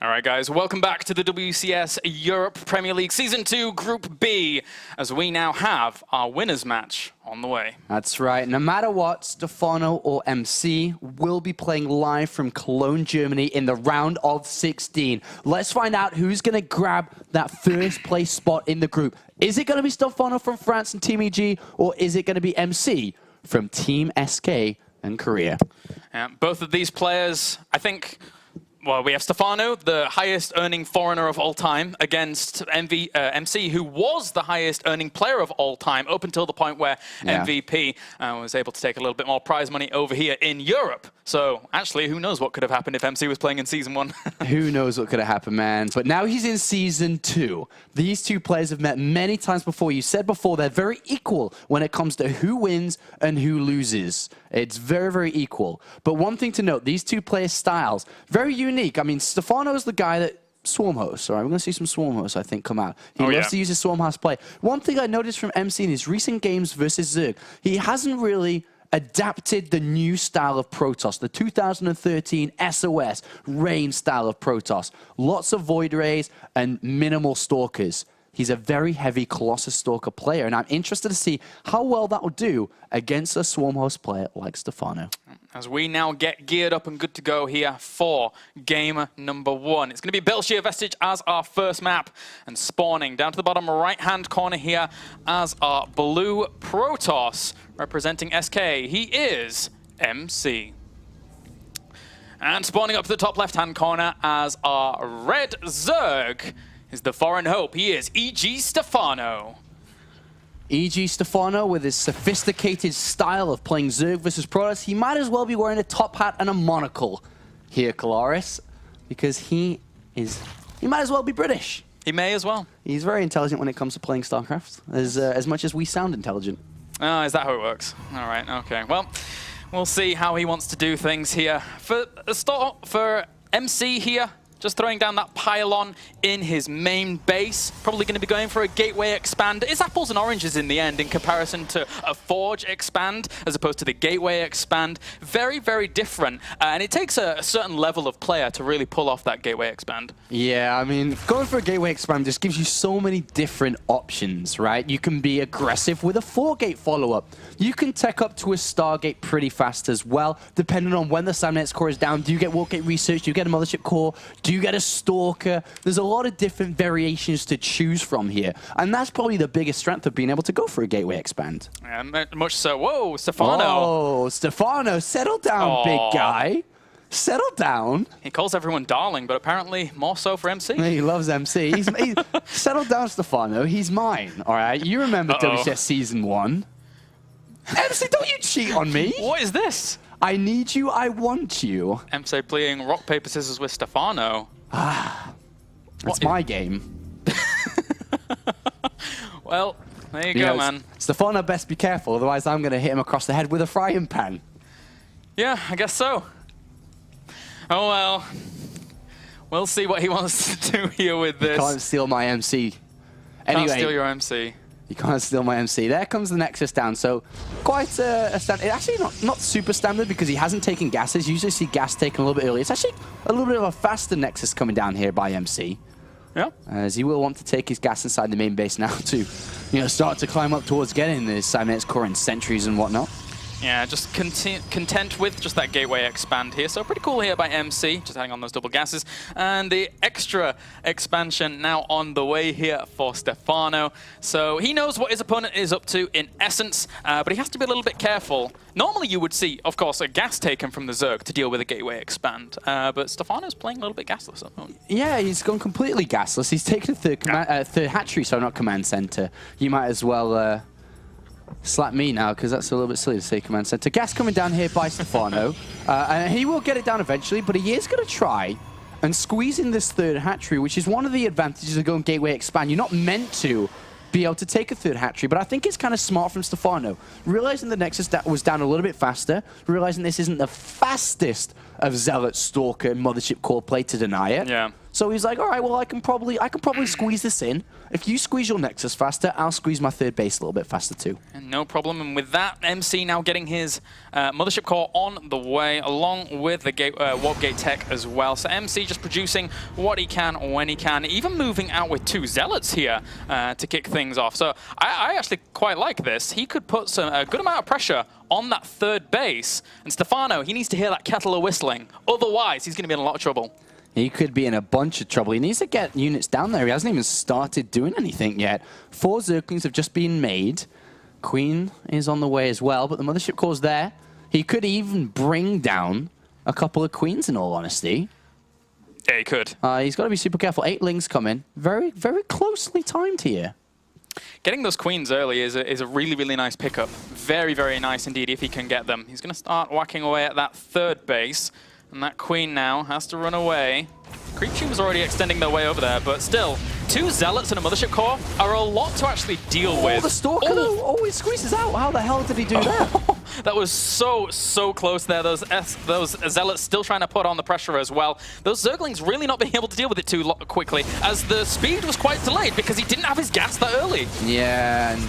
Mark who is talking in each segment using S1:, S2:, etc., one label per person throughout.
S1: All right, guys, welcome back to the WCS Europe Premier League Season 2 Group B, as we now have our winners match on the way.
S2: That's right. No matter what, Stephano or MC will be playing live from Cologne, Germany in the round of 16. Let's find out who's going to grab that first place spot in the group. Is it going to be Stephano from France and Team EG, or is it going to be MC from Team SK and Korea?
S1: Both of these players, I think... Well, we have Stephano, the highest earning foreigner of all time, against MC, who was the highest earning player of all time, up until the point where MVP was able to take a little bit more prize money over here in Europe. So, actually, who knows what could have happened if MC was playing in Season 1?
S2: Who knows what could have happened, man. But now he's in Season 2. These two players have met many times before. You said before, they're very equal when it comes to who wins and who loses. It's very, very equal. But one thing to note, these two players' styles, very unique. I mean, Stephano is the guy that Swarm hosts. All right, we're going to see some Swarm hosts, I think, come out. He loves to use his Swarm host play. One thing I noticed from MC in his recent games versus Zerg, he hasn't really adapted the new style of Protoss, the 2013 SOS Rain style of Protoss. Lots of Void Rays and minimal Stalkers. He's a very heavy Colossus Stalker player, and I'm interested to see how well that will do against a Swarm host player like Stephano.
S1: As we now get geared up and good to go here for game number 1. It's going to be Belshire Vestige as our first map, and spawning down to the bottom right-hand corner here as our blue Protoss representing SK. He is MC. And spawning up to the top left-hand corner as our red Zerg is the foreign hope. He is EG Stephano.
S2: EG Stephano, with his sophisticated style of playing Zerg versus Protoss, he might as well be wearing a top hat and a monocle here, Kaelaris, because he might as well be British.
S1: He may as well.
S2: He's very intelligent when it comes to playing StarCraft, as much as we sound intelligent.
S1: Oh, is that how it works? All right, okay. Well, we'll see how he wants to do things here. For MC here, just throwing down that pylon in his main base. Probably going to be going for a gateway expand. It's apples and oranges in the end in comparison to a forge expand as opposed to the gateway expand. Very, very different. And it takes a certain level of player to really pull off that gateway expand. Yeah,
S2: I mean, going for a gateway expand just gives you so many different options, right? You can be aggressive with a 4-gate follow-up. You can tech up to a Stargate pretty fast as well, depending on when the Samnet's core is down. Do you get Wargate Research? Do you get a Mothership core? Do you get a Stalker? There's a lot of different variations to choose from here. And that's probably the biggest strength of being able to go for a gateway expand.
S1: Yeah, much so. Whoa, Stephano.
S2: Oh, Stephano, settle down, big guy. Settle down.
S1: He calls everyone darling, but apparently more so for MC.
S2: He loves MC. Settle down, Stephano. He's mine, all right? You remember WCS Season 1. MC, don't you cheat on me.
S1: What is this?
S2: I need you, I want you.
S1: MC playing rock, paper, scissors with Stephano.
S2: That's my game.
S1: Well, there you go, man.
S2: Stephano best be careful, otherwise I'm going to hit him across the head with a frying pan.
S1: Yeah, I guess so. Oh, well. We'll see what he wants to do here with this.
S2: You can't steal my MC. Anyway,
S1: can't steal your MC.
S2: You can't steal my MC. There comes the Nexus down, so quite a standard. Actually, not super standard because he hasn't taken gases. You usually see gas taken a little bit earlier. It's actually a little bit of a faster Nexus coming down here by MC.
S1: Yeah.
S2: As he will want to take his gas inside the main base now to, start to climb up towards getting the Cybernetic core and sentries and whatnot.
S1: Yeah, just content with just that gateway expand here. So pretty cool here by MC, just adding on those double gases. And the extra expansion now on the way here for Stephano. So he knows what his opponent is up to in essence, but he has to be a little bit careful. Normally you would see, of course, a gas taken from the Zerg to deal with a gateway expand. But Stephano's playing a little bit gasless at the moment. Yeah,
S2: he's gone completely gasless. He's taken a third hatchery, so not command center. You might as well... slap me now, because that's a little bit silly to say command center. Gas coming down here by Stephano. And he will get it down eventually, but he is going to try and squeeze in this third hatchery, which is one of the advantages of going gateway expand. You're not meant to be able to take a third hatchery, but I think it's kind of smart from Stephano. Realizing the Nexus was down a little bit faster, realizing this isn't the fastest of Zealot, Stalker, and Mothership core play to deny it.
S1: Yeah.
S2: So he's like, all right, well, I can probably squeeze this in. If you squeeze your Nexus faster, I'll squeeze my third base a little bit faster too.
S1: And no problem. And with that, MC now getting his Mothership Core on the way, along with the Warp Gate tech as well. So MC just producing what he can when he can, even moving out with 2 Zealots here to kick things off. So I actually quite like this. He could put a good amount of pressure on that third base. And Stephano, he needs to hear that kettle whistling. Otherwise, he's going to be in a lot of trouble.
S2: He could be in a bunch of trouble. He needs to get units down there. He hasn't even started doing anything yet. 4 Zerglings have just been made. Queen is on the way as well, but the Mothership Core's there. He could even bring down a couple of Queens, in all honesty.
S1: Yeah, he could.
S2: He's got to be super careful. 8 Lings come in. Very, very closely timed here.
S1: Getting those Queens early is a really, really nice pickup. Very, very nice indeed if he can get them. He's going to start whacking away at that third base. And that Queen now has to run away. Creep Team was already extending their way over there, but still, 2 Zealots and a Mothership Core are a lot to actually deal with.
S2: The Stalker always squeezes out. How the hell did he do that?
S1: That was so close there. Those Zealots still trying to put on the pressure as well. Those Zerglings really not being able to deal with it too quickly, as the speed was quite delayed because he didn't have his gas that early.
S2: Yeah, and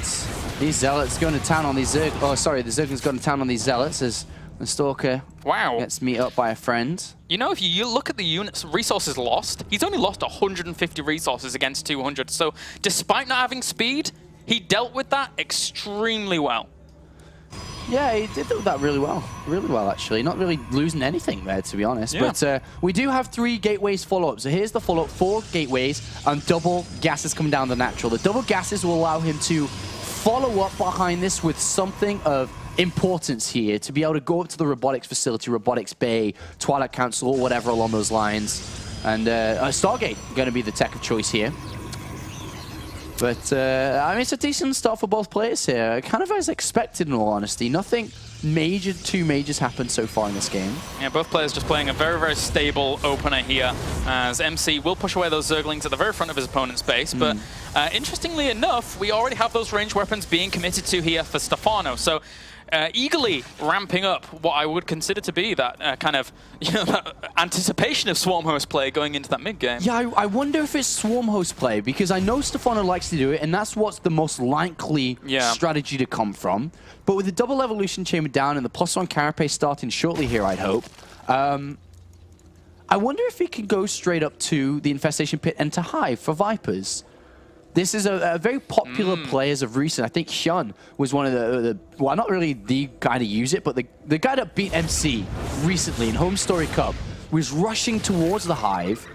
S2: these Zealots going to town on these the Zerglings going to town on these Zealots as the Stalker gets meet up by a friend.
S1: You know, if you look at the units, resources lost, he's only lost 150 resources against 200. So despite not having speed, he dealt with that extremely well.
S2: Yeah, he did do that really well actually. Not really losing anything there, to be honest.
S1: Yeah.
S2: But we do have 3 gateways follow-up. So here's the follow-up, 4 gateways and double gases coming down the natural. The double gases will allow him to follow up behind this with something of importance here, to be able to go up to the robotics facility, robotics bay, Twilight Council, or whatever along those lines. And Stargate going to be the tech of choice here. But, I mean, it's a decent start for both players here. Kind of as expected, in all honesty. Nothing major, too majors happened so far in this game. Yeah,
S1: both players just playing a very, very stable opener here, as MC will push away those Zerglings at the very front of his opponent's base. But interestingly enough, we already have those ranged weapons being committed to here for Stephano. So eagerly ramping up what I would consider to be that kind of that anticipation of Swarm Host play going into that mid game.
S2: Yeah, I wonder if it's Swarm Host play, because I know Stephano likes to do it, and that's what's the most likely strategy to come from. But with the double evolution chamber down and the +1 carapace starting shortly here, I'd hope. I wonder if he can go straight up to the Infestation Pit and to Hive for Vipers. This is a very popular play as of recent. I think Hyun was one of the well, not really the guy to use it, but the guy that beat MC recently in Home Story Cup was rushing towards the Hive,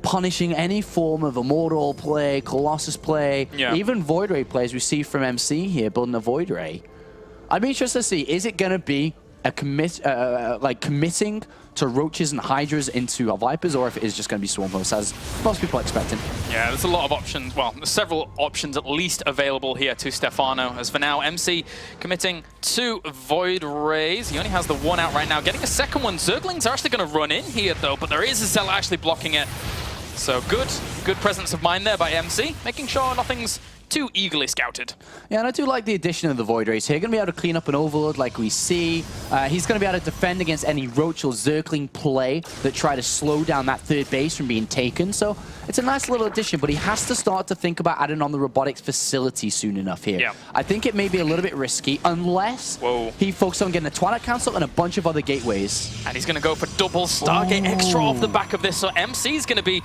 S2: punishing any form of Immortal play, Colossus play, even Void Ray plays we see from MC here, building a Void Ray. I'd be interested to see, is it going to be a committing to Roaches and Hydras into our Vipers, or if it is just going to be Swarm Hosts, as most people are expecting.
S1: Yeah, there's a lot of options. Well, there's several options at least available here to Stephano. As for now, MC committing to Void Rays. He only has the 1 out right now. Getting a second one. Zerglings are actually going to run in here, though, but there is a Zealot actually blocking it. So good presence of mind there by MC, making sure nothing's too eagerly scouted.
S2: Yeah, and I do like the addition of the Void Rays here. Going to be able to clean up an Overload like we see. He's going to be able to defend against any Roach or Zergling play that try to slow down that third base from being taken. So it's a nice little addition, but he has to start to think about adding on the robotics facility soon enough here.
S1: Yeah.
S2: I think it may be a little bit risky unless he focuses on getting a Twilight Council and a bunch of other gateways.
S1: And he's going to go for double Stargate extra off the back of this. So MC's going to be,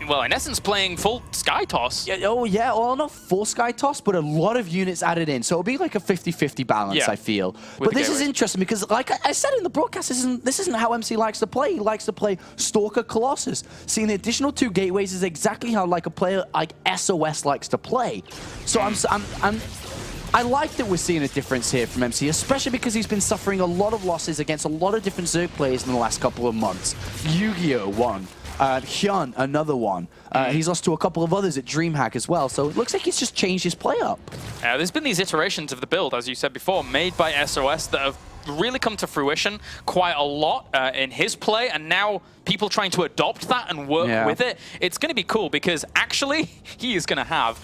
S1: well, in essence, playing full Sky Toss.
S2: Yeah, well, not full Sky Toss, but a lot of units added in. So it'll be like a 50-50 balance, I feel. But this is interesting because, like I said in the broadcast, this isn't how MC likes to play. He likes to play Stalker Colossus. Seeing the additional 2 gateways is exactly how like a player like SOS likes to play. So I like that we're seeing a difference here from MC, especially because he's been suffering a lot of losses against a lot of different Zerg players in the last couple of months. Yu-Gi-Oh! One. Hyun, another one. He's lost to a couple of others at DreamHack as well, so it looks like he's just changed his play up.
S1: There's been these iterations of the build, as you said before, made by SOS that have really come to fruition quite a lot in his play, and now people trying to adopt that and work with it. It's going to be cool because actually he is going to have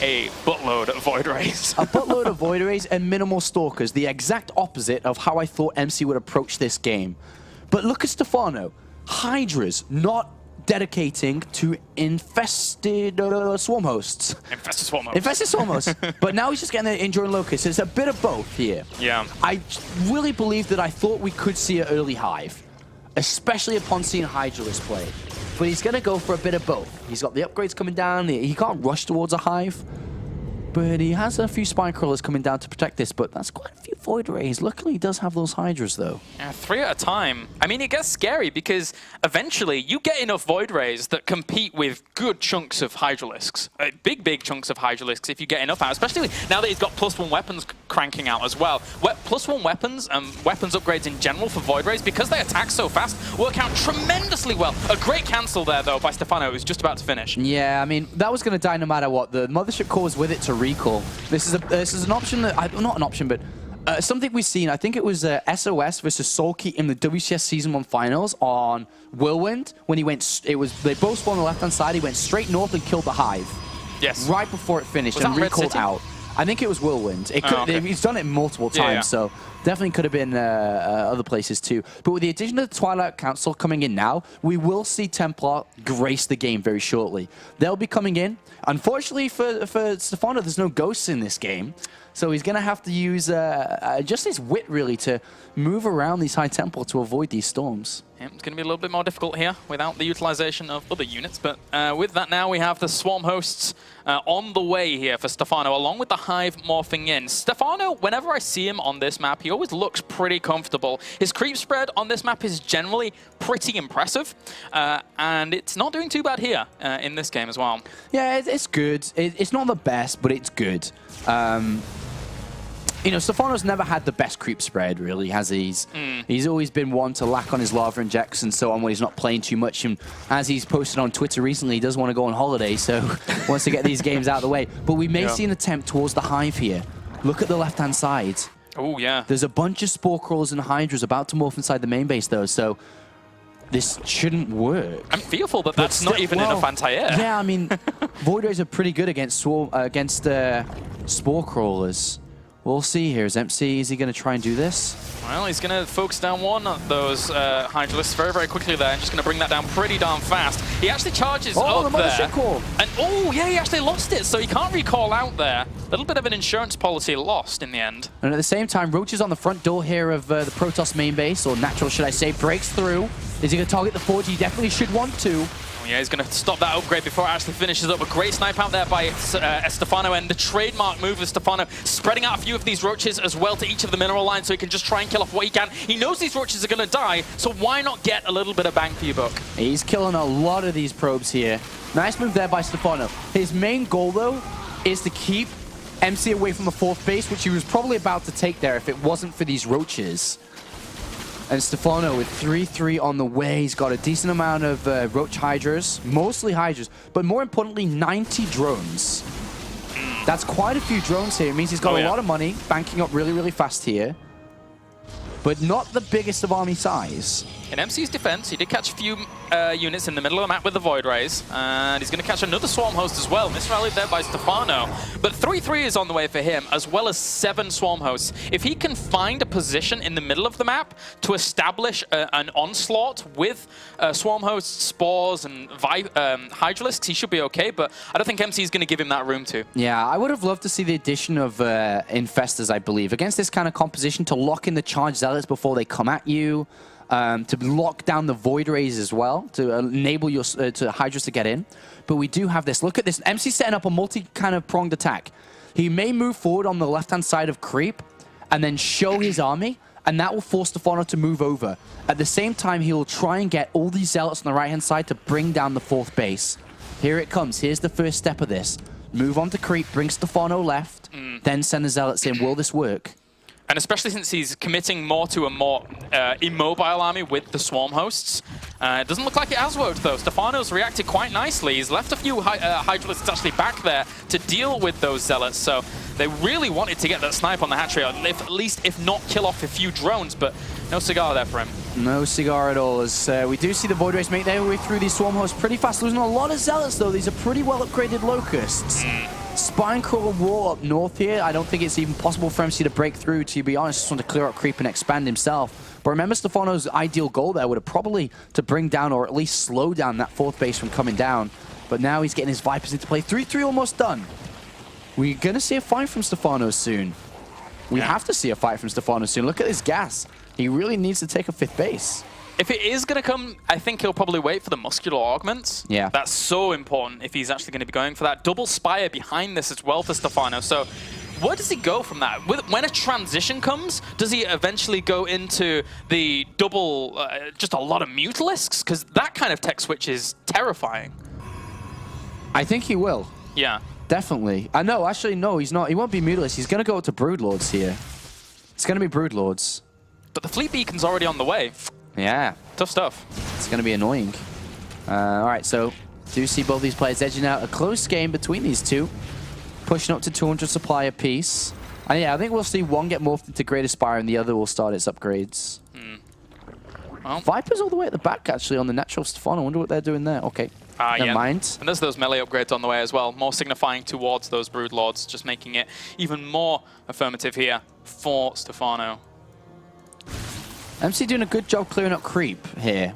S1: a buttload of Void Rays.
S2: A buttload of Void Rays and minimal Stalkers, the exact opposite of how I thought MC would approach this game. But look at Stephano. Hydras, not dedicating to infested swarm hosts.
S1: Infested swarm hosts.
S2: Infested swarm hosts. But now he's just getting the enduring locust. It's a bit of both here.
S1: Yeah.
S2: I really believe that I thought we could see an early hive, especially upon seeing Hydralis play. But he's going to go for a bit of both. He's got the upgrades coming down. He can't rush towards a hive. But he has a few spine crawlers coming down to protect this, but that's quite a few void rays. Luckily, he does have those hydras, though.
S1: Yeah, 3 at a time. I mean, it gets scary because eventually you get enough void rays that compete with good chunks of hydralisks. Big chunks of hydralisks if you get enough out, especially now that he's got +1 weapons cranking out as well. +1 weapons and weapons upgrades in general for void rays, because they attack so fast, work out tremendously well. A great cancel there, though, by Stephano, who's just about to finish.
S2: Yeah, I mean, that was going to die no matter what. The Mothership Core was with it to recall. This is an option that, not an option, but something we've seen. I think it was SOS versus Soulkey in the WCS Season 1 finals on Whirlwind when he went. They both spawned on the left-hand side. He went straight north and killed the hive.
S1: Yes.
S2: Right before it finished
S1: Was
S2: and
S1: that Red
S2: recalled
S1: City?
S2: out. I think it was Whirlwind. It could,
S1: okay.
S2: He's done it multiple times,
S1: Yeah.
S2: so definitely could have been other places too. But with the addition of the Twilight Council coming in now, we will see Templar grace the game very shortly. They'll be coming in. Unfortunately for Stephano, there's no ghosts in this game. So he's going to have to use just his wit, really, to move around these High Temple to avoid these storms.
S1: Yeah, it's going to be a little bit more difficult here without the utilization of other units. But with that now, we have the Swarm Hosts on the way here for Stephano, along with the Hive morphing in. Stephano, whenever I see him on this map, he always looks pretty comfortable. His creep spread on this map is generally pretty impressive. And it's not doing too bad here in this game as well.
S2: Yeah, it's good. It's not the best, but it's good. You know, Stephano's never had the best creep spread, really, has he? He's always been one to lack on his lava injects and so on when he's not playing too much. And as he's posted on Twitter recently, he does want to go on holiday, so wants to get these games out of the way. But we may see an attempt towards the hive here. Look at the left-hand side.
S1: Oh, yeah.
S2: There's a bunch of spore crawlers and hydras about to morph inside the main base, though, so this shouldn't work.
S1: I'm fearful that that's not even enough anti-air.
S2: Yeah, I mean, Void Rays are pretty good against spore crawlers. We'll see here. Is MC, is he going to try and do this?
S1: Well, he's going to focus down one of those Hydralisks very quickly there, and just going to bring that down pretty darn fast. He actually charges up
S2: the
S1: there.
S2: Mothership Core.
S1: And yeah, he actually lost it, so he can't recall out there. A little bit of an insurance policy lost in the end.
S2: And at the same time, Roach is on the front door here of the Protoss main base, or Natural, should I say, breaks through. Is he going to target the Forge? He definitely should want to.
S1: Oh, yeah, he's going to stop that upgrade before it actually finishes up. A great snipe out there by Stephano, and the trademark move of Stephano, spreading out a few of these roaches as well to each of the mineral lines so he can just try and kill off what he can. He knows these roaches are going to die, so why not get a little bit of bang for your buck?
S2: He's killing a lot of these probes here. Nice move there by Stephano. His main goal, though, is to keep MC away from the fourth base, which he was probably about to take there if it wasn't for these roaches. And Stephano with 3-3 on the way. He's got a decent amount of Roach Hydras, mostly Hydras, but more importantly, 90 drones. That's quite a few drones here. It means he's got a lot of money, banking up really fast here, but not the biggest of army size.
S1: In MC's defense, he did catch a few units in the middle of the map with the Void Rays, and he's going to catch another Swarm Host as well. Misrallied there by Stephano. But 3-3 is on the way for him, as well as 7 Swarm Hosts. If he can find a position in the middle of the map to establish an onslaught with Swarm Hosts, Spores, and Hydralisks, he should be okay, but I don't think MC is going to give him that room to.
S2: Yeah, I would have loved to see the addition of Infestors, I believe, against this kind of composition to lock in the Charge Zealots before they come at you. To lock down the Void Rays as well, to enable your Hydras to get in. But we do have this. Look at this. MC setting up a multi-kind of pronged attack. He may move forward on the left-hand side of Creep and then show his army, and that will force Stephano to move over. At the same time, he will try and get all these Zealots on the right-hand side to bring down the fourth base. Here it comes. Here's the first step of this. Move on to Creep, bring Stephano left, then send the Zealots in. Will this work?
S1: And especially since he's committing more to a more immobile army with the Swarm Hosts. It doesn't look like it has worked, though. Stephano's reacted quite nicely. He's left a few Hydralisks actually back there to deal with those Zealots. So they really wanted to get that snipe on the hatchery, at least if not kill off a few drones, but no cigar there for him.
S2: No cigar at all, as we do see the Void Rays make their way through these Swarm Hosts pretty fast, losing a lot of Zealots, though. These are pretty well upgraded Locusts. Spine Crawler Wall up north here. I don't think it's even possible for MC to break through, to be honest. Just want to clear up Creep and expand himself. But remember, Stephano's ideal goal there would have probably to bring down or at least slow down that 4th base from coming down. But now he's getting his Vipers into play. 3-3 almost done. We're going to see a fight from Stephano soon. We have to see a fight from Stephano soon. Look at his gas. He really needs to take a 5th base.
S1: If it is going to come, I think he'll probably wait for the muscular augments.
S2: Yeah.
S1: That's so important if he's actually going to be going for that. Double Spire behind this as well for Stephano. So where does he go from that? When a transition comes, does he eventually go into the double, just a lot of Mutalisks? Because that kind of tech switch is terrifying.
S2: I think he will.
S1: Yeah.
S2: Definitely. No, actually, no, he's not. He won't be Mutalist. He's going to go to Broodlords here. It's going to be Broodlords.
S1: But the Fleet Beacon's already on the way.
S2: Yeah.
S1: Tough stuff.
S2: It's going to be annoying. All right, so do see both these players edging out. A close game between these two. Pushing up to 200 supply apiece. And yeah, I think we'll see one get morphed into Great Aspire and the other will start its upgrades. Well, Viper's all the way at the back, actually, on the natural Stephano. I wonder what they're doing there. Okay. Never mind.
S1: And there's those melee upgrades on the way as well, more signifying towards those Broodlords, just making it even more affirmative here for Stephano.
S2: MC doing a good job clearing up creep here.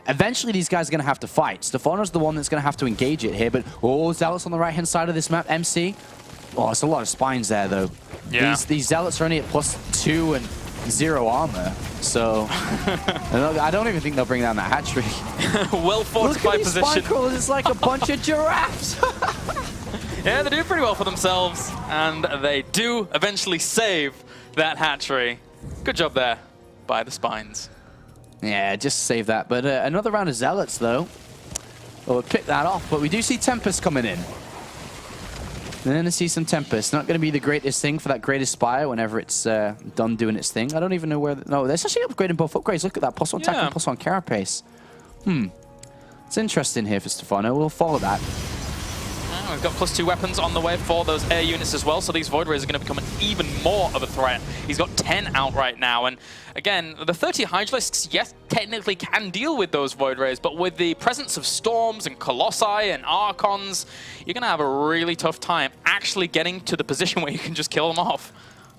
S2: Eventually, these guys are going to have to fight. Stephano's the one that's going to have to engage it here, but Zealots on the right-hand side of this map. MC, it's a lot of spines there, though.
S1: Yeah.
S2: These Zealots are only at +2 and 0 armor, so I don't even think they'll bring down that hatchery.
S1: Well fortified position.
S2: Look at these spine crawlers, it's like a bunch of giraffes.
S1: Yeah, they do pretty well for themselves, and they do eventually save that hatchery. Good job there by the spines.
S2: Yeah, just save that. But another round of Zealots, though. We'll pick that off, but we do see Tempest coming in. And then I see some Tempest. Not going to be the greatest thing for that Great Aspire whenever it's done doing its thing. I don't even know where... No, they're actually upgrading both upgrades. Look at that. +1 attack and +1 carapace. It's interesting here for Stephano. We'll follow that.
S1: We've got +2 weapons on the way for those air units as well, so these Void Rays are going to become even more of a threat. He's got 10 out right now, and again, the 30 Hydralisks, yes, technically can deal with those Void Rays, but with the presence of Storms and Colossi and Archons, you're going to have a really tough time actually getting to the position where you can just kill them off.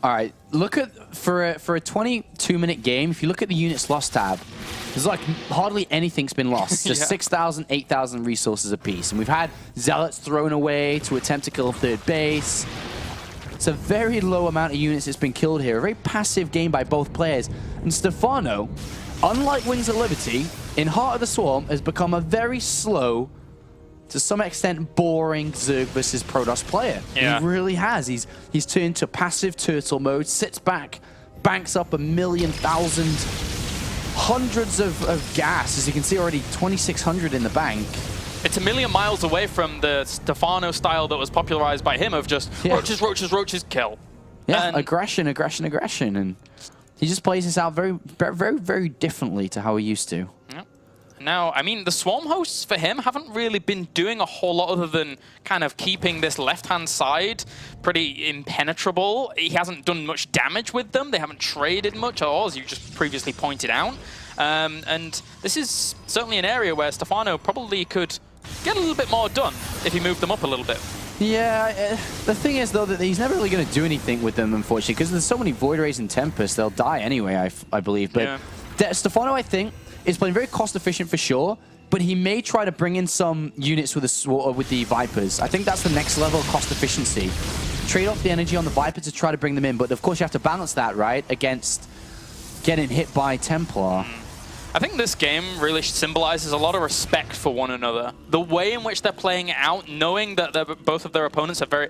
S2: All right, look at, for a 22-minute game, if you look at the units lost tab, there's like hardly anything's been lost. Just 6,000, 8,000 resources apiece. And we've had Zealots thrown away to attempt to kill 3rd base. It's a very low amount of units that's been killed here. A very passive game by both players. And Stephano, unlike Wings of Liberty, in Heart of the Swarm, has become a very slow, to some extent, boring Zerg versus Protoss player.
S1: Yeah.
S2: He really has. He's turned to passive turtle mode, sits back, banks up a million, thousand, hundreds of gas. As you can see already, 2,600 in the bank.
S1: It's a million miles away from the Stephano style that was popularized by him of just roaches, roaches, roaches, kill.
S2: Yeah, aggression, aggression, aggression. And he just plays this out very, very, very differently to how he used to.
S1: Yeah. Now, I mean, the Swarm hosts for him haven't really been doing a whole lot other than kind of keeping this left-hand side pretty impenetrable. He hasn't done much damage with them. They haven't traded much at all, as you just previously pointed out. And this is certainly an area where Stephano probably could get a little bit more done if he moved them up a little bit.
S2: Yeah, the thing is, though, that he's never really going to do anything with them, unfortunately, because there's so many Void Rays and Tempest, they'll die anyway, I believe. But Stephano, I think, is playing very cost-efficient for sure, but he may try to bring in some units with the Vipers. I think that's the next level of cost efficiency. Trade off the energy on the Viper to try to bring them in, but of course you have to balance that, right, against getting hit by Templar.
S1: I think this game really symbolizes a lot of respect for one another. The way in which they're playing it out, knowing that both of their opponents are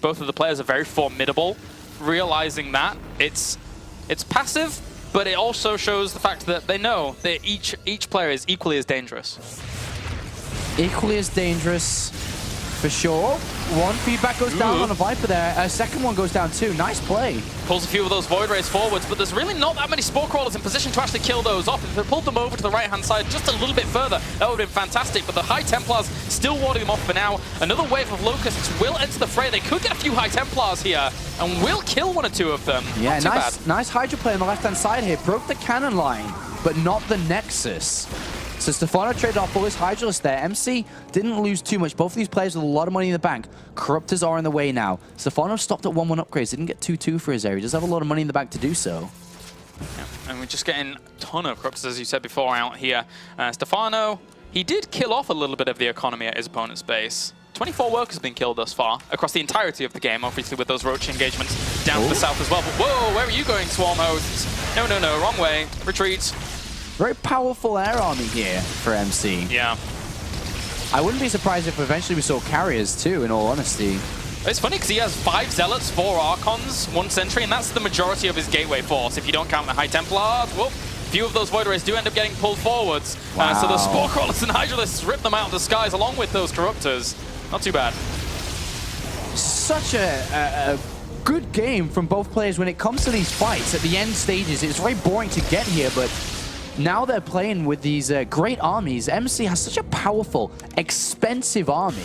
S1: both of the players are very formidable, realizing that it's passive, but it also shows the fact that they know that each player is equally as dangerous.
S2: Equally as dangerous, for sure. One feedback goes down on a Viper there. A second one goes down too. Nice play.
S1: Pulls a few of those Void Rays forwards, but there's really not that many Spore Crawlers in position to actually kill those off. If they pulled them over to the right-hand side just a little bit further, that would have been fantastic. But the High Templars still warding them off for now. Another wave of Locusts will enter the fray. They could get a few High Templars here, and will kill one or two of them.
S2: Yeah, nice Hydra play on the left-hand side here. Broke the cannon line, but not the Nexus. So Stephano traded off all his Hydralists there. MC didn't lose too much. Both of these players with a lot of money in the bank. Corruptors are in the way now. Stephano stopped at 1-1 upgrades. Didn't get 2-2 for his area. He does have a lot of money in the bank to do so.
S1: Yeah. And we just getting a ton of Corruptors, as you said before, out here. Stephano, he did kill off a little bit of the economy at his opponent's base. 24 workers have been killed thus far, across the entirety of the game, obviously with those roach engagements down to the south as well. But whoa, where are you going, Swarm Hosts? No, no, no, wrong way. Retreat.
S2: Very powerful air army here for MC.
S1: Yeah.
S2: I wouldn't be surprised if eventually we saw carriers too, in all honesty.
S1: It's funny because he has 5 Zealots, 4 Archons, 1 Sentry, and that's the majority of his gateway force. If you don't count the High Templars, well, few of those Void Rays do end up getting pulled forwards.
S2: Wow.
S1: So the Spore Crawlers and Hydralisks rip them out of the skies along with those Corruptors. Not too bad.
S2: Such a good game from both players when it comes to these fights at the end stages. It's very boring to get here, but now they're playing with these great armies. MC has such a powerful, expensive army.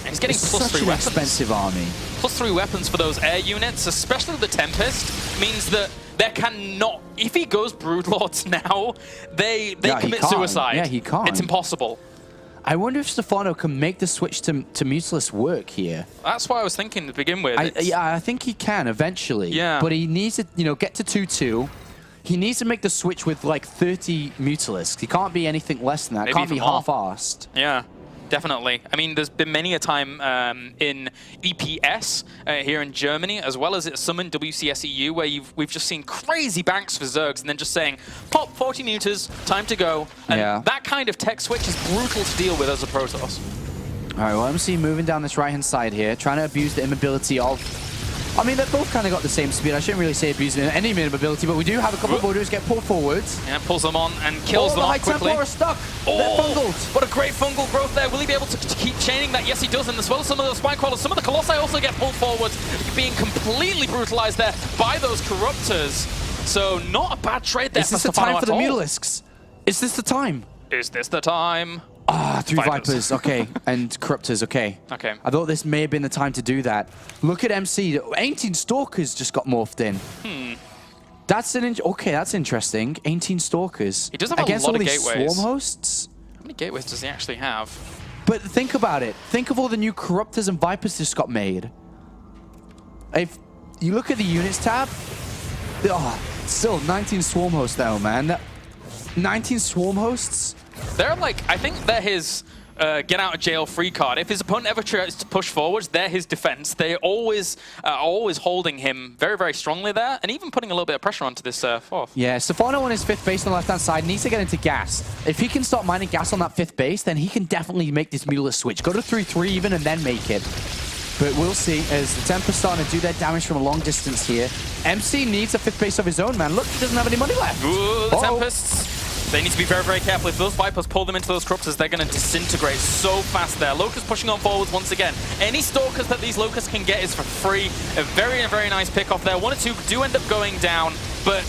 S1: And he's getting plus 3
S2: such an
S1: weapons.
S2: expensive army.
S1: Plus 3 weapons for those air units, especially the Tempest, means that there cannot... If he goes Broodlords now, they commit suicide.
S2: Yeah, he can't.
S1: It's impossible.
S2: I wonder if Stephano can make the switch to Mutilus work here.
S1: That's what I was thinking to begin with.
S2: I think he can eventually.
S1: Yeah.
S2: But he needs to, get to 2-2. He needs to make the switch with like 30 Mutalisks. He can't be anything less than that.
S1: Maybe
S2: Can't be half-arsed.
S1: Yeah. Definitely. I mean, there's been many a time in EPS here in Germany, as well as at Summon WCS EU, where we've just seen crazy banks for Zergs, and then just saying, pop 40 neuters, time to go. And that kind of tech switch is brutal to deal with as a Protoss.
S2: All right, well, MC moving down this right-hand side here, trying to abuse the immobility of... I mean, they've both kind of got the same speed. I shouldn't really say abusing any immobility, but we do have a couple of Voiders get pulled forwards.
S1: Yeah, pulls them on and kills them off quickly.
S2: The High Templar are stuck. They're fungled.
S1: What a great fungal growth there. Will he be able to keep chaining that? Yes, he does. And as well as some of the Spine Crawlers, some of the Colossi also get pulled forwards, being completely brutalized there by those Corruptors. So not a bad trade there.
S2: Is this the time for the Mutalisks? Is this the time?
S1: Is this the time?
S2: Ah, 3 Vipers, okay, and Corruptors, okay.
S1: Okay.
S2: I thought this may have been the time to do that. Look at MC, 18 Stalkers just got morphed in. That's that's interesting. 18 Stalkers.
S1: He does have
S2: against
S1: a lot
S2: all
S1: of
S2: these
S1: gateways.
S2: Swarm Hosts?
S1: How many gateways does he actually have?
S2: But think about it. Think of all the new Corruptors and Vipers just got made. If you look at the units tab, still 19 Swarm Hosts though, man. 19 Swarm Hosts?
S1: They're like, I think they're his get out of jail free card. If his opponent ever tries to push forwards, they're his defense. They always holding him very, very strongly there, and even putting a little bit of pressure onto this fourth.
S2: Yeah, Stephano on his 5th base on the left-hand side needs to get into gas. If he can start mining gas on that 5th base, then he can definitely make this Mutilus switch. Go to 3-3 even and then make it. But we'll see as the Tempest starting to do their damage from a long distance here. MC needs a 5th base of his own, man. Look, he doesn't have any money left.
S1: Ooh, the Tempests. They need to be very, very careful. If those Vipers pull them into those Corruptors, they're going to disintegrate so fast there. Locust pushing on forwards once again. Any Stalkers that these Locusts can get is for free. A very, very nice pick off there. 1 or 2 do end up going down, but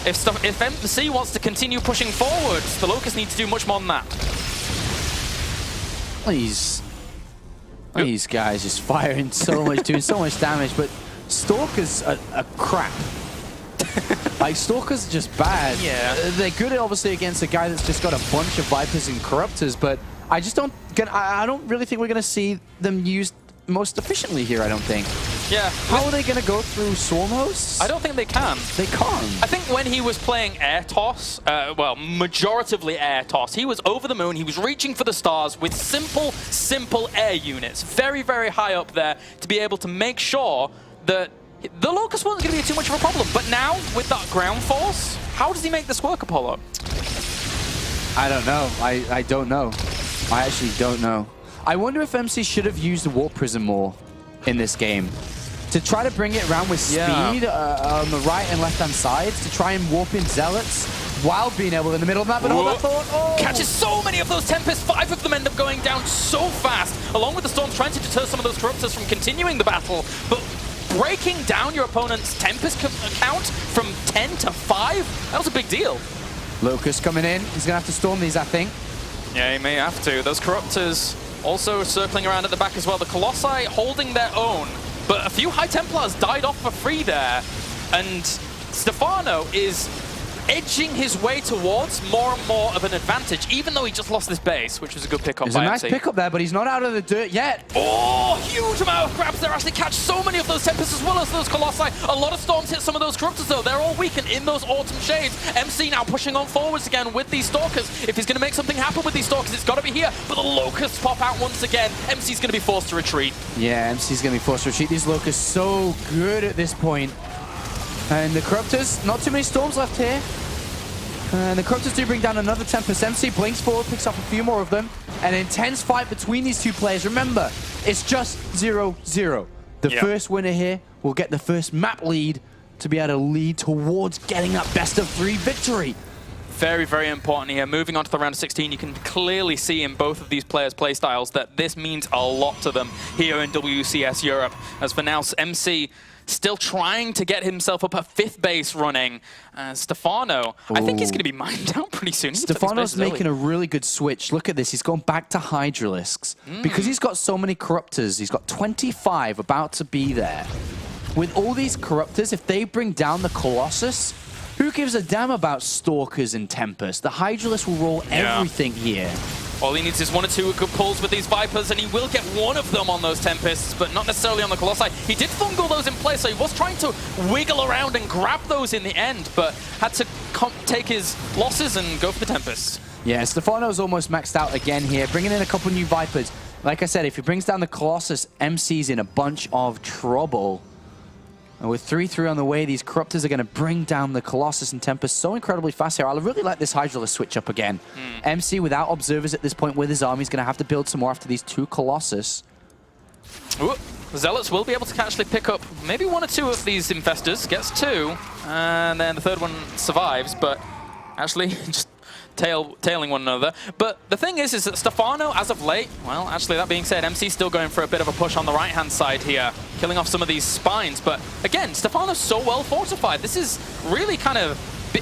S1: if MC wants to continue pushing forwards, the Locust need to do much more than that.
S2: These guys just firing so much, doing so much damage, but Stalkers are crap. Like, Stalkers are just bad.
S1: Yeah.
S2: They're good, obviously, against a guy that's just got a bunch of Vipers and Corruptors, but I don't really think we're going to see them used most efficiently here, I don't think.
S1: Yeah.
S2: How are they going to go through Swarm Hosts?
S1: I don't think they can.
S2: They can't.
S1: I think when he was playing Air Toss, well, majoritively Air Toss, he was over the moon, he was reaching for the stars with simple air units, very, very high up there, to be able to make sure that the Locust wasn't going to be too much of a problem. But now, with that ground force, how does he make this work, Apollo?
S2: I don't know. I don't know. I actually don't know. I wonder if MC should have used the Warp Prism more in this game. To try to bring it around with speed on the right and left-hand sides, to try and warp in Zealots while being able in the middle of the map. But hold that thought.
S1: Catches so many of those Tempests. 5 of them end up going down so fast, along with the Storms trying to deter some of those Corruptors from continuing the battle. But breaking down your opponent's Tempest count from 10 to 5, that was a big deal.
S2: Locust coming in. He's going to have to storm these, I think.
S1: Yeah, he may have to. Those Corruptors also circling around at the back as well. The Colossi holding their own, but a few High Templars died off for free there. And Stephano is edging his way towards more and more of an advantage, even though he just lost this base, which was a good pickup
S2: There's
S1: by
S2: a nice
S1: MC.
S2: pickup there, but he's not out of the dirt yet.
S1: Oh, huge amount of grabs there. Actually catch so many of those Tempests as well as those Colossi. A lot of Storms hit some of those Corruptors, though. They're all weakened in those Autumn Shades. MC now pushing on forwards again with these Stalkers. If he's going to make something happen with these Stalkers, it's got to be here. But the Locusts pop out once again. MC's going to be forced to retreat.
S2: Yeah, MC's going to be forced to retreat. These Locusts so good at this point. And the Corruptors, not too many Storms left here. And the Corruptors do bring down another Tempest. MC blinks forward, picks up a few more of them. An intense fight between these two players. Remember, it's just 0-0. The first winner here will get the first map lead to be able to lead towards getting that best-of-3 victory.
S1: Very, very important here. Moving on to the round of 16, you can clearly see in both of these players' playstyles that this means a lot to them here in WCS Europe. As for now, MC still trying to get himself up a 5th base running. Stephano, I think he's going to be mined out pretty soon.
S2: Stephano's making a really good switch. Look at this. He's gone back to Hydralisks. Because he's got so many Corruptors, he's got 25 about to be there. With all these Corruptors, if they bring down the Colossus, who gives a damn about Stalkers and Tempest? The Hydralisk will roll everything here.
S1: All he needs is 1 or 2 good pulls with these Vipers, and he will get one of them on those Tempests, but not necessarily on the Colossi. He did fungal those in place, so he was trying to wiggle around and grab those in the end, but had to take his losses and go for the Tempests.
S2: Yeah, Stephano's almost maxed out again here, bringing in a couple new Vipers. Like I said, if he brings down the Colossus, MC's in a bunch of trouble. And with 3-3 on the way, these Corruptors are going to bring down the Colossus and Tempest so incredibly fast here. I really like this Hydralisk switch up again. MC without observers at this point with his army is going to have to build some more after these 2 Colossus.
S1: Ooh, Zealots will be able to actually pick up maybe 1 or 2 of these Infestors. Gets 2, and then the 3rd one survives, but actually just tailing one another. But the thing is that Stephano, as of late, well, actually, that being said, MC's still going for a bit of a push on the right-hand side here, killing off some of these spines. But again, Stephano's so well fortified. This is really kind of,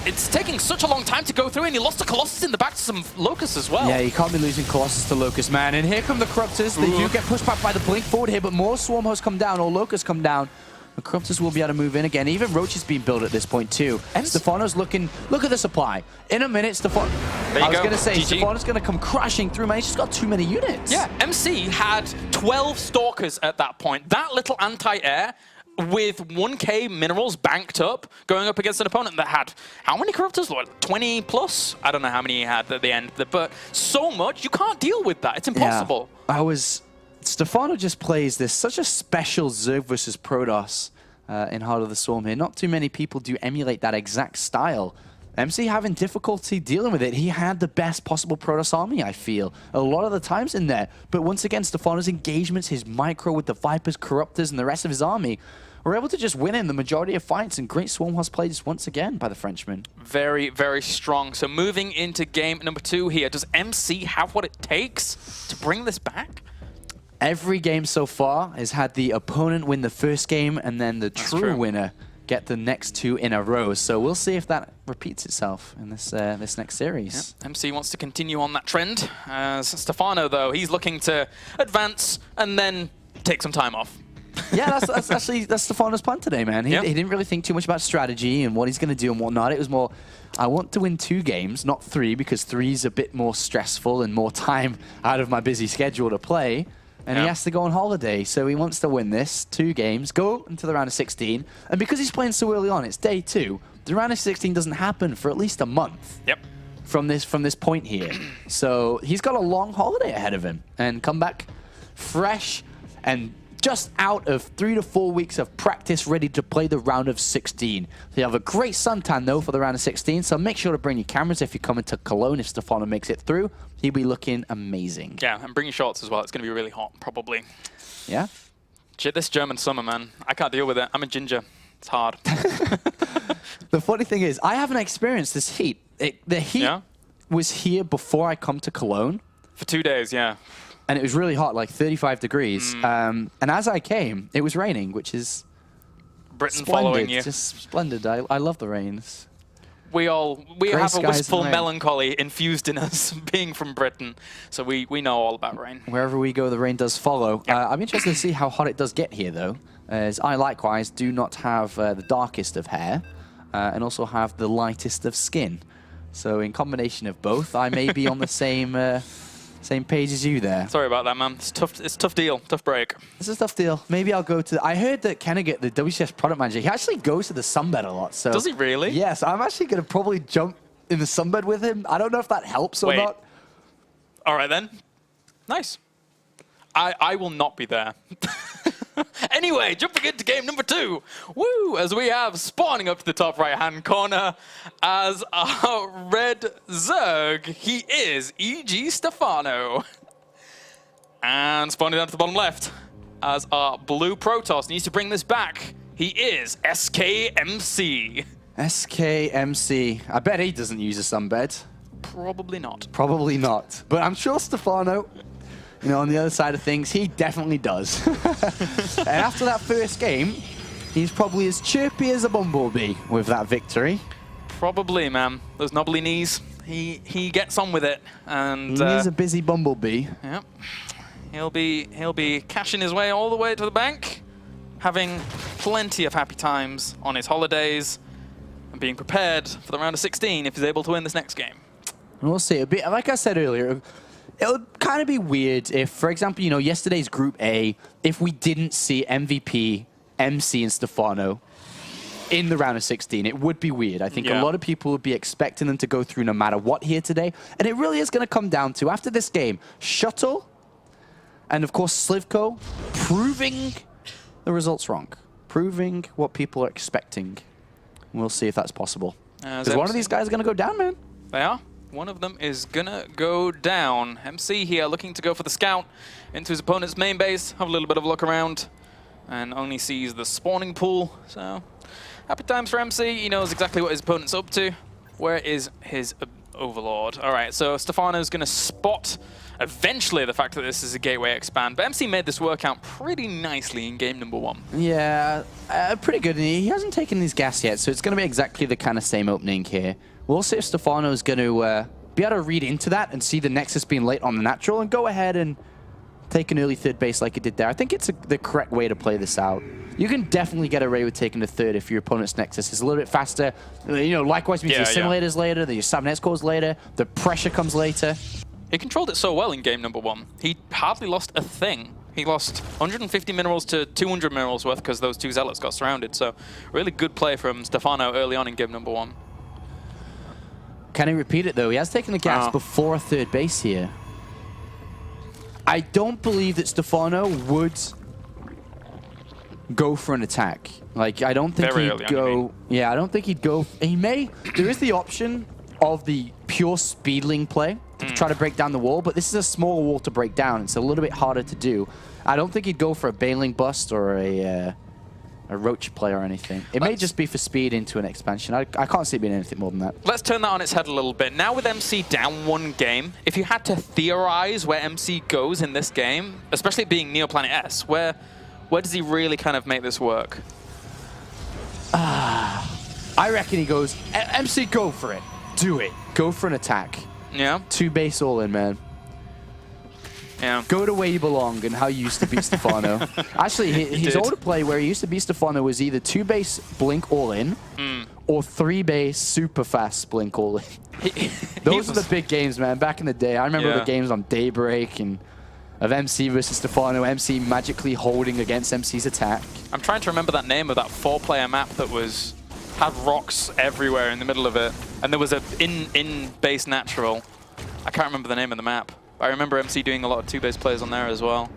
S1: it's taking such a long time to go through, and he lost a Colossus in the back to some Locusts as well.
S2: Yeah, you can't be losing Colossus to Locust, man. And here come the Corruptors. They do get pushed back by the blink forward here, but more Swarm Hosts come down, or Locusts come down. The Corruptors will be able to move in again. Even Roach is being built at this point too. And Stephano's looking, look at the supply. In a minute, Stephano, I was going to say, GG. Stephano's going to come crashing through, man. He's just got too many units.
S1: Yeah, MC had 12 Stalkers at that point. That little anti-air with 1k minerals banked up, going up against an opponent that had, how many Corruptors? What, 20 plus? I don't know how many he had at the end, but so much, you can't deal with that. It's impossible.
S2: Yeah, Stephano just plays this such a special Zerg versus Protoss in Heart of the Storm here. Not too many people do emulate that exact style. MC having difficulty dealing with it. He had the best possible Protoss army, I feel, a lot of the times in there. But once again, Stephano's engagements, his micro with the Vipers, Corruptors, and the rest of his army were able to just win in the majority of fights, and great Swarm Host plays once again by the Frenchman. Very,
S1: very strong. So moving into game number 2 here, does MC have what it takes to bring this back?
S2: Every game so far has had the opponent win the first game and then the true winner get the next 2 in a row. So we'll see if that repeats itself in this this next series.
S1: Yep. MC wants to continue on that trend. Stephano, though, he's looking to advance and then take some time off.
S2: Yeah, that's Stephano's plan today, man. He didn't really think too much about strategy and what he's going to do and whatnot. It was more, I want to win 2 games, not 3, because 3 is a bit more stressful and more time out of my busy schedule to play. And he has to go on holiday, so he wants to win this 2 games, go into the round of 16. And because he's playing so early on, it's day 2. The round of 16 doesn't happen for at least a month. From this point here. So he's got a long holiday ahead of him and come back fresh and just out of 3 to 4 weeks of practice, ready to play the round of 16. So you have a great suntan, though, for the round of 16, so make sure to bring your cameras if you come into Cologne. If Stephano makes it through, he'll be looking amazing.
S1: Yeah, and bring your shorts as well. It's going to be really hot, probably.
S2: Yeah?
S1: This German summer, man. I can't deal with it. I'm a ginger. It's hard.
S2: The funny thing is, I haven't experienced this heat. The heat was here before I come to Cologne.
S1: For 2 days, yeah.
S2: And it was really hot, like 35 degrees. And as I came, it was raining, which is
S1: Britain
S2: splendid.
S1: following you.
S2: Just splendid. I love the rains.
S1: We have a wistful melancholy infused in us, being from Britain. So we know all about rain.
S2: Wherever we go, the rain does follow. I'm interested to see how hot it does get here, though, as I likewise do not have the darkest of hair. and also have the lightest of skin. So in combination of both, I may be on the same page as you there.
S1: Sorry about that, man. It's tough. It's a tough deal. Tough break.
S2: It's a tough deal. Maybe I'll go to... I heard that Kennegat, the WCS product manager, he actually goes to the sunbed a lot. So
S1: does he really?
S2: Yes, I'm actually going to probably jump in the sunbed with him. I don't know if that helps or not.
S1: All right, then. Nice. I will not be there. Anyway, jumping into game number 2. Woo! As we have spawning up to the top right-hand corner as our red Zerg, he is E.G. Stephano. And spawning down to the bottom left as our blue Protoss needs to bring this back. He is SKMC.
S2: SKMC. I bet he doesn't use a sunbed.
S1: Probably not.
S2: Probably not. But I'm sure Stephano, you know, on the other side of things, he definitely does. And after that first game, he's probably as chirpy as a bumblebee with that victory.
S1: Probably, man. Those knobbly knees, he gets on with it. And
S2: he's a busy bumblebee.
S1: Yep. He'll be cashing his way all the way to the bank, having plenty of happy times on his holidays, and being prepared for the round of 16 if he's able to win this next game.
S2: We'll see. It'll be, like I said earlier, it would kind of be weird if, for example, you know, yesterday's Group A, if we didn't see MVP, MC, and Stephano in the round of 16. It would be weird. I think a lot of people would be expecting them to go through no matter what here today. And it really is going to come down to, after this game, Shuttle and, of course, Slivko proving the results wrong. Proving what people are expecting. We'll see if that's possible. Because one of these guys is going to go down, man.
S1: They are. One of them is gonna go down. MC here looking to go for the scout into his opponent's main base, have a little bit of a look around, and only sees the spawning pool. So, happy times for MC. He knows exactly what his opponent's up to. Where is his overlord? All right, so Stephano's gonna spot eventually the fact that this is a gateway expand, but MC made this work out pretty nicely in game number 1.
S2: Yeah, pretty good. He hasn't taken his gas yet, so it's gonna be exactly the kind of same opening here. We'll see if Stephano's going to be able to read into that and see the Nexus being late on the natural and go ahead and take an early third base like he did there. I think it's the correct way to play this out. You can definitely get away with taking the third if your opponent's Nexus is a little bit faster. You know, likewise means your simulators later, your 7S cores later, the pressure comes later.
S1: He controlled it so well in game number 1. He hardly lost a thing. He lost 150 minerals to 200 minerals worth because those 2 Zealots got surrounded. So really good play from Stephano early on in game number 1.
S2: Can he repeat it, though? He has taken the gas before a third base here. I don't believe that Stephano would go for an attack. Like, I don't think he'd go... Yeah, I don't think he'd go... He may... There is the option of the pure speedling play to try to break down the wall, but this is a small wall to break down. It's a little bit harder to do. I don't think he'd go for a bailing bust or a roach play or anything. It may just be for speed into an expansion. I can't see it being anything more than that.
S1: Let's turn that on its head a little bit. Now with MC down 1 game, if you had to theorize where MC goes in this game, especially being Neoplanet S, where does he really kind of make this work?
S2: I reckon he goes, MC, go for it. Do it. Go for an attack.
S1: Yeah.
S2: 2 base all in, man.
S1: Yeah.
S2: Go to where you belong and how you used to beat Stephano. Actually, his older play where he used to beat Stephano was either 2 base blink all in or 3 base super fast blink all in. Those are the big games, man. Back in the day, I remember the games on Daybreak and of MC versus Stephano, MC magically holding against MC's attack.
S1: I'm trying to remember that name of that 4-player map that had rocks everywhere in the middle of it, and there was a in base natural. I can't remember the name of the map. I remember MC doing a lot of 2-base plays on there as well.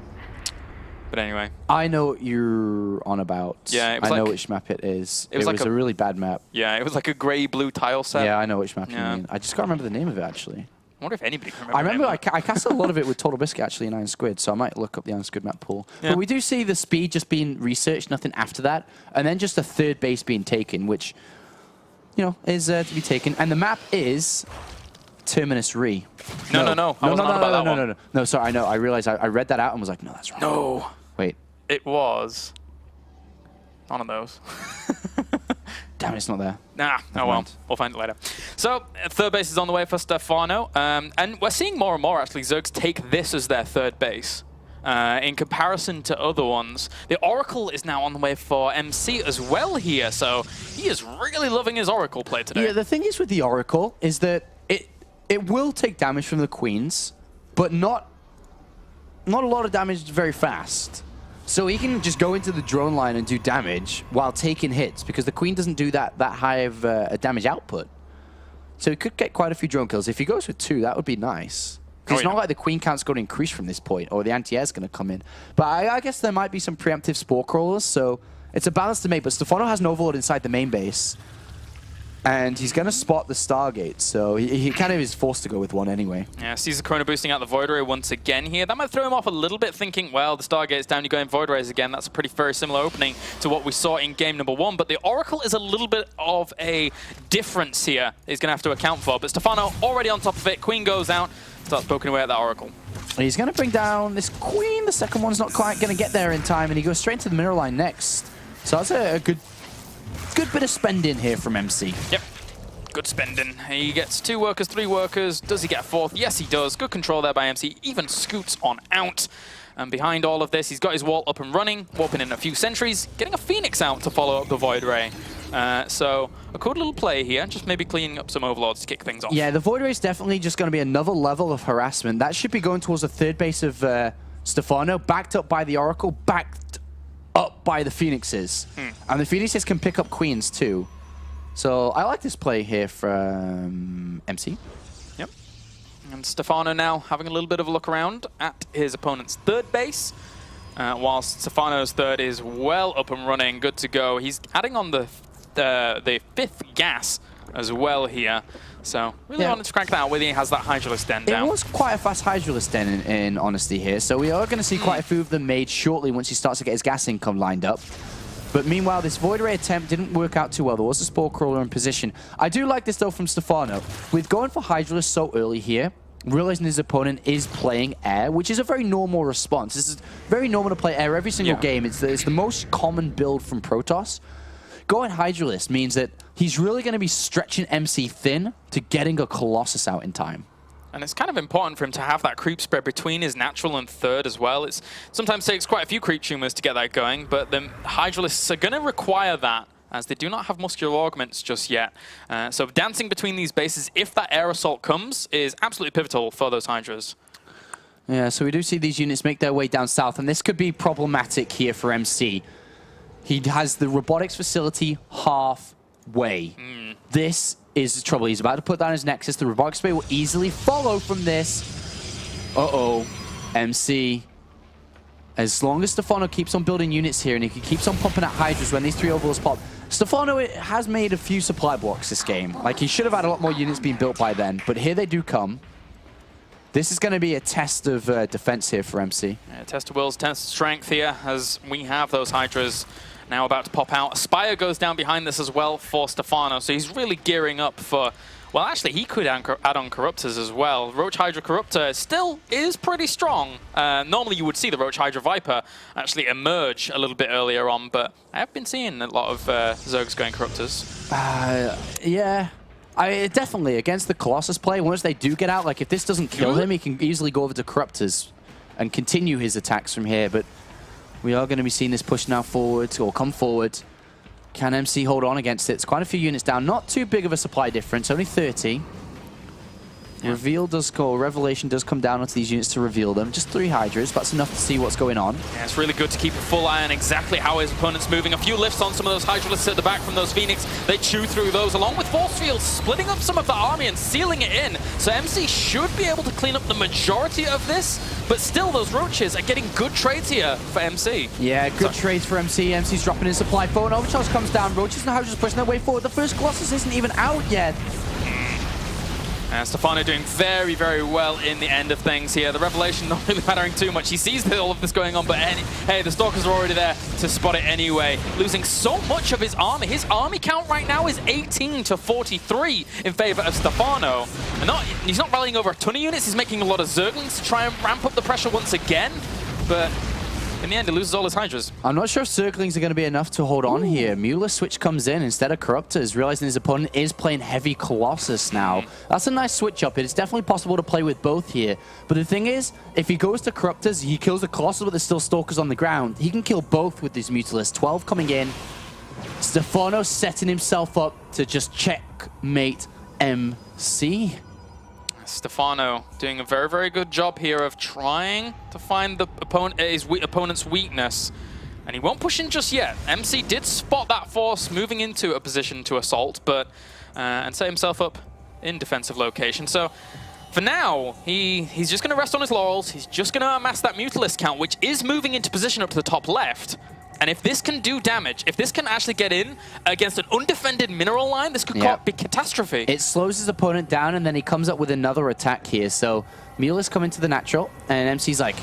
S1: But anyway.
S2: I know what you're on about.
S1: Yeah,
S2: I know which map it is. It was like a really bad map.
S1: Yeah, it was like a grey-blue tile set.
S2: Yeah, I know which map you mean. I just can't remember the name of it, actually.
S1: I wonder if anybody can remember.
S2: I remember I cast a lot of it with Total Biscuit, actually, in Iron Squid, so I might look up the Iron Squid map pool. Yeah. But we do see the speed just being researched, nothing after that, and then just a third base being taken, which, you know, is to be taken. And the map is Terminus Re.
S1: No. I wasn't on about that one.
S2: No, sorry, I know. I realized I read that out and was like, no, that's wrong.
S1: No.
S2: Wait.
S1: It was none of those.
S2: Damn it, it's not there.
S1: Nah, oh well. We'll find it later. So, third base is on the way for Stephano. And we're seeing more and more, actually, Zergs take this as their third base. in comparison to other ones. The Oracle is now on the way for MC as well here, so he is really loving his Oracle play today.
S2: Yeah, the thing is with the Oracle is that it will take damage from the Queens, but not a lot of damage very fast. So he can just go into the drone line and do damage while taking hits, because the Queen doesn't do that high of a damage output. So he could get quite a few drone kills. If he goes with 2, that would be nice. Because it's not like the Queen count's going to increase from this point, or the anti-air's going to come in. But I guess there might be some preemptive Spore Crawlers, so it's a balance to make. But Stephano has an Overlord inside the main base, and he's going to spot the Stargate, so he kind of is forced to go with one anyway.
S1: Yeah, sees the Chrono boosting out the Void Ray once again here. That might throw him off a little bit, thinking, well, the Stargate's down, you go in Void Rays again. That's a pretty very similar opening to what we saw in game number 1, but the Oracle is a little bit of a difference here he's going to have to account for. But Stephano already on top of it. Queen goes out, starts poking away at that Oracle.
S2: He's going to bring down this Queen. The second one's not quite going to get there in time, and he goes straight into the mirror line next. So that's a good bit of spending here from MC.
S1: Yep. Good spending. He gets 2 workers, 3 workers. Does he get a 4th? Yes, he does. Good control there by MC. Even scoots on out. And behind all of this, he's got his wall up and running, warping in a few sentries, getting a Phoenix out to follow up the Void Ray. So a cool little play here, just maybe cleaning up some Overlords to kick things off.
S2: Yeah, the Void Ray is definitely just going to be another level of harassment. That should be going towards the 3rd base of Stephano, backed up by the Oracle, backed up by the Phoenixes. And the Phoenixes can pick up Queens too. So I like this play here from MC.
S1: Yep. And Stephano now having a little bit of a look around at his opponent's 3rd base. Whilst Stephano's 3rd is well up and running, good to go. He's adding on the 5th gas as well here. So really wanted to crack that out whether he has that Hydralisk Den down.
S2: It was quite a fast Hydralisk Den in honesty here. So we are going to see quite a few of them made shortly once he starts to get his gas income lined up. But meanwhile, this Void Ray attempt didn't work out too well. There was a Spore Crawler in position. I do like this, though, from Stephano. With going for Hydralisk so early here, realizing his opponent is playing air, which is a very normal response. This is very normal to play air every single game. It's the most common build from Protoss. Going Hydralisk means that he's really going to be stretching MC thin to getting a Colossus out in time.
S1: And it's kind of important for him to have that creep spread between his natural and 3rd as well. It sometimes takes quite a few creep tumors to get that going, but the Hydralisks are going to require that, as they do not have muscular augments just yet. So dancing between these bases, if that air assault comes, is absolutely pivotal for those Hydras.
S2: Yeah, so we do see these units make their way down south, and this could be problematic here for MC. He has the robotics facility halfway. This is the trouble. He's about to put down his Nexus. The robotics bay will easily follow from this. Uh-oh. MC. As long as Stephano keeps on building units here and he keeps on pumping out Hydras when these 3 Overlords pop, Stephano has made a few supply blocks this game. Like, he should have had a lot more units being built by then, but here they do come. This is going to be a test of defense here for MC.
S1: Yeah, test of wills, test of strength here, as we have those Hydras now about to pop out. Spire goes down behind this as well for Stephano, so he's really gearing up for... Well, actually, he could add on Corruptors as well. Roach Hydra Corruptor still is pretty strong. Normally, you would see the Roach Hydra Viper actually emerge a little bit earlier on, but I have been seeing a lot of Zergs going Corruptors.
S2: Yeah. Definitely, against the Colossus play, once they do get out, like, if this doesn't kill him, he can easily go over to Corruptors and continue his attacks from here, but we are going to be seeing this push now forward, or come forward. Can MC hold on against it? It's quite a few units down. Not too big of a supply difference, only 30. Revelation does come down onto these units to reveal them. Just 3 Hydras, but that's enough to see what's going on.
S1: Yeah, it's really good to keep a full eye on exactly how his opponent's moving. A few lifts on some of those Hydralisks at the back from those Phoenix. They chew through those, along with Force Fields, splitting up some of the army and sealing it in. So MC should be able to clean up the majority of this, but still those Roaches are getting good trades here for MC.
S2: Yeah, good trades for MC. MC's dropping in supply. Phone Overcharge comes down. Roaches now just pushing their way forward. The first Colossus isn't even out yet.
S1: Stephano doing very, very well in the end of things here. The Revelation not really mattering too much. He sees all of this going on, but hey, the Stalkers are already there to spot it anyway. Losing so much of his army. His army count right now is 18 to 43 in favor of Stephano. And he's not rallying over a ton of units. He's making a lot of Zerglings to try and ramp up the pressure once again. But in the end, he loses all his Hydras.
S2: I'm not sure if circlings are going to be enough to hold on here. Mueller's switch comes in instead of Corruptors, realizing his opponent is playing heavy Colossus now. That's a nice switch up. It's definitely possible to play with both here. But the thing is, if he goes to Corruptors, he kills the Colossus, but there's still Stalkers on the ground. He can kill both with these Mutalisks. 12 coming in. Stephano setting himself up to just checkmate MC.
S1: Stephano doing a very, very good job here of trying to find the opponent's weakness. And he won't push in just yet. MC did spot that force moving into a position to assault, but and set himself up in defensive location. So for now, he's just going to rest on his laurels. He's just going to amass that Mutalisk count, which is moving into position up to the top left. And if this can do damage, if this can actually get in against an undefended mineral line, this could be catastrophe.
S2: It slows his opponent down, and then he comes up with another attack here. So Mueller's coming to the natural, and MC's like,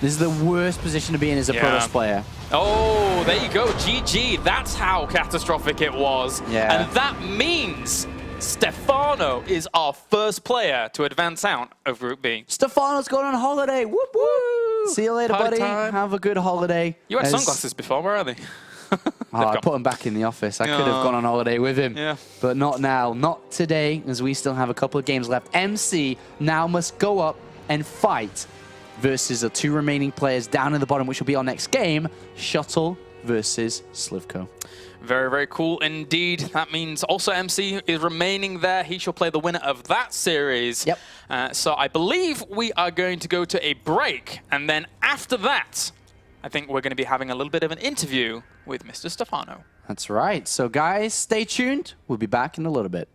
S2: this is the worst position to be in as a Protoss player.
S1: Oh, there you go. GG. That's how catastrophic it was.
S2: Yeah.
S1: And that means Stephano is our first player to advance out of Group B.
S2: Stephano's going on holiday. Whoop, whoop. See you later,
S1: Party
S2: buddy.
S1: time.
S2: Have a good holiday.
S1: You had sunglasses before, where are they?
S2: I put them back in the office. I could have gone on holiday with him.
S1: Yeah.
S2: But not now. Not today, as we still have a couple of games left. MC now must go up and fight versus the two remaining players down in the bottom, which will be our next game, Shuttle versus Slivko.
S1: Very, very cool indeed. That means also MC is remaining there. He shall play the winner of that series.
S2: Yep.
S1: So I believe we are going to go to a break. And then after that, I think we're going to be having a little bit of an interview with Mr. Stephano.
S2: That's right. So guys, stay tuned. We'll be back in a little bit.